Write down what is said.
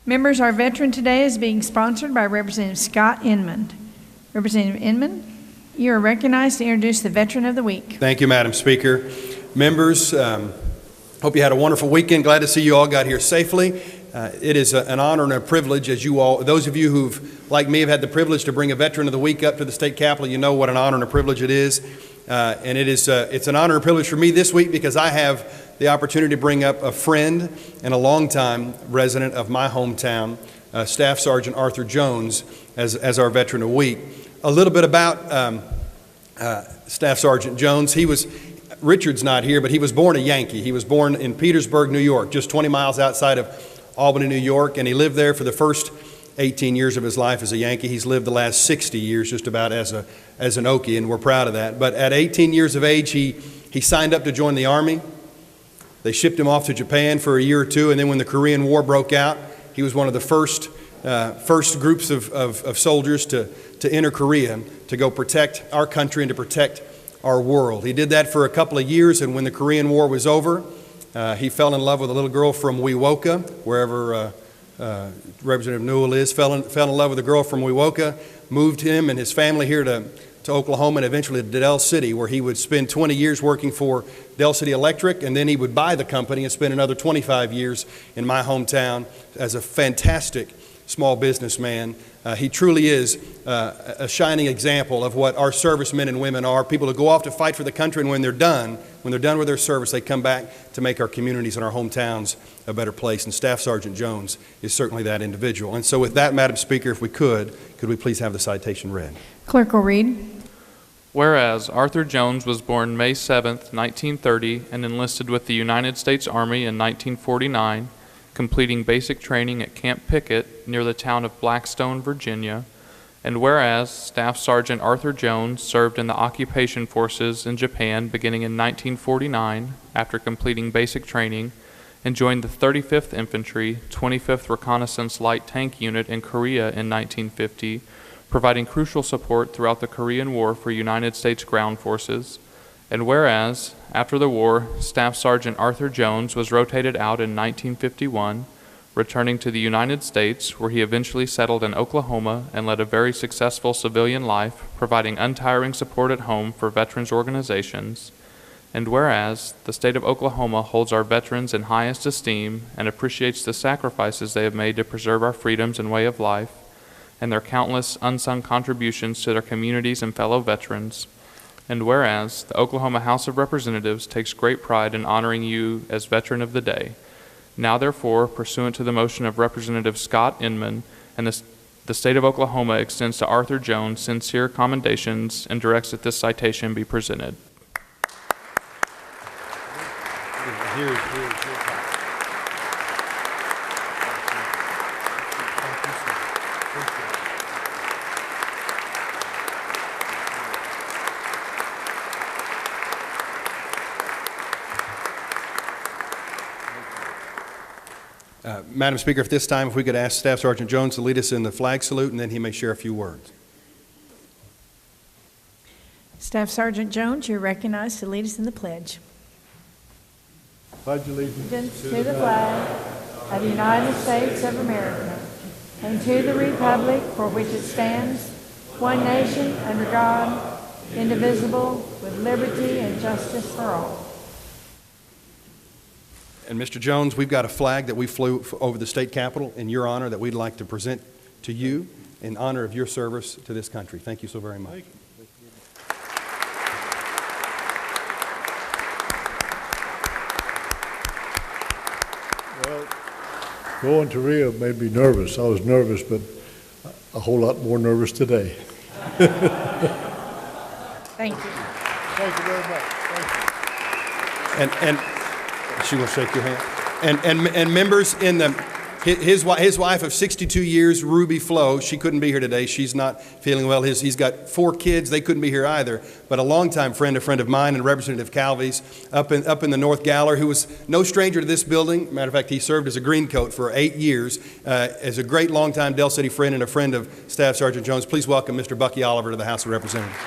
Members, our veteran today is being sponsored by Representative Scott Inman. Representative Inman, you are recognized to introduce the Veteran of the Week. Thank you, Madam Speaker. Members, hope you had a wonderful weekend. Glad to see you all got here safely. It is an honor and a privilege, as you all, those of you who've, like me, have had the privilege to bring a Veteran of the Week up to the state capitol, you know what an honor and a privilege it is. And it's an honor and privilege for me this week because I have the opportunity to bring up a friend and a longtime resident of my hometown, Staff Sergeant Arthur Jones, as our Veteran of the Week. A little bit about Staff Sergeant Jones. Richard's not here, but he was born a Yankee. He was born in Petersburg, New York, just 20 miles outside of Albany, New York, and he lived there for the first 18 years of his life as a Yankee. He's lived the last 60 years just about as an Okie, and we're proud of that. But at 18 years of age, he signed up to join the Army. They shipped him off to Japan for a year or two, and then when the Korean War broke out, he was one of the first groups of soldiers to enter Korea to go protect our country and to protect our world. He did that for a couple of years, and when the Korean War was over, he fell in love with a little girl from Wewoka, wherever Representative Newell is, fell in love with a girl from Wewoka, moved him and his family here to Oklahoma and eventually to Del City, where he would spend 20 years working for Del City Electric, and then he would buy the company and spend another 25 years in my hometown as a fantastic small businessman. He truly is a shining example of what our servicemen and women are, people who go off to fight for the country, and when they're done with their service, they come back to make our communities and our hometowns a better place, and Staff Sergeant Jones is certainly that individual. And so with that, Madam Speaker, if we could we please have the citation read? Clerk will read. Whereas Arthur Jones was born May 7th, 1930, and enlisted with the United States Army in 1949, completing basic training at Camp Pickett near the town of Blackstone, Virginia. And whereas Staff Sergeant Arthur Jones served in the occupation forces in Japan beginning in 1949 after completing basic training, and joined the 35th Infantry, 25th Reconnaissance Light Tank Unit in Korea in 1950, providing crucial support throughout the Korean War for United States ground forces. And whereas, after the war, Staff Sergeant Arthur Jones was rotated out in 1951, returning to the United States, where he eventually settled in Oklahoma and led a very successful civilian life, providing untiring support at home for veterans organizations. And whereas, the state of Oklahoma holds our veterans in highest esteem and appreciates the sacrifices they have made to preserve our freedoms and way of life, and their countless unsung contributions to their communities and fellow veterans. And whereas, the Oklahoma House of Representatives takes great pride in honoring you as Veteran of the Day. Now therefore, pursuant to the motion of Representative Scott Inman, and the state of Oklahoma extends to Arthur Jones sincere commendations and directs that this citation be presented. Madam Speaker, at this time, if we could ask Staff Sergeant Jones to lead us in the flag salute, and then he may share a few words. Staff Sergeant Jones, you're recognized to lead us in the pledge. Pledge allegiance To the flag of the United States of America and to the republic for which it stands, one nation under God, indivisible, with liberty and justice for all. And Mr. Jones, we've got a flag that we flew over the state capitol in your honor that we'd like to present to you in honor of your service to this country. Thank you so very much. Thank you. Well, going to Rio made me nervous. I was nervous, but a whole lot more nervous today. Thank you. Thank you very much. Thank you. And she will shake your hand. And members, in his wife of 62 years, Ruby Flo, she couldn't be here today. She's not feeling well. He's got 4 kids. They couldn't be here either. But a longtime friend, a friend of mine, and Representative Calvi's up in the North Gallery, who was no stranger to this building. Matter of fact, he served as a greencoat for 8 years as a great longtime Del City friend and a friend of Staff Sergeant Jones. Please welcome Mr. Bucky Oliver to the House of Representatives.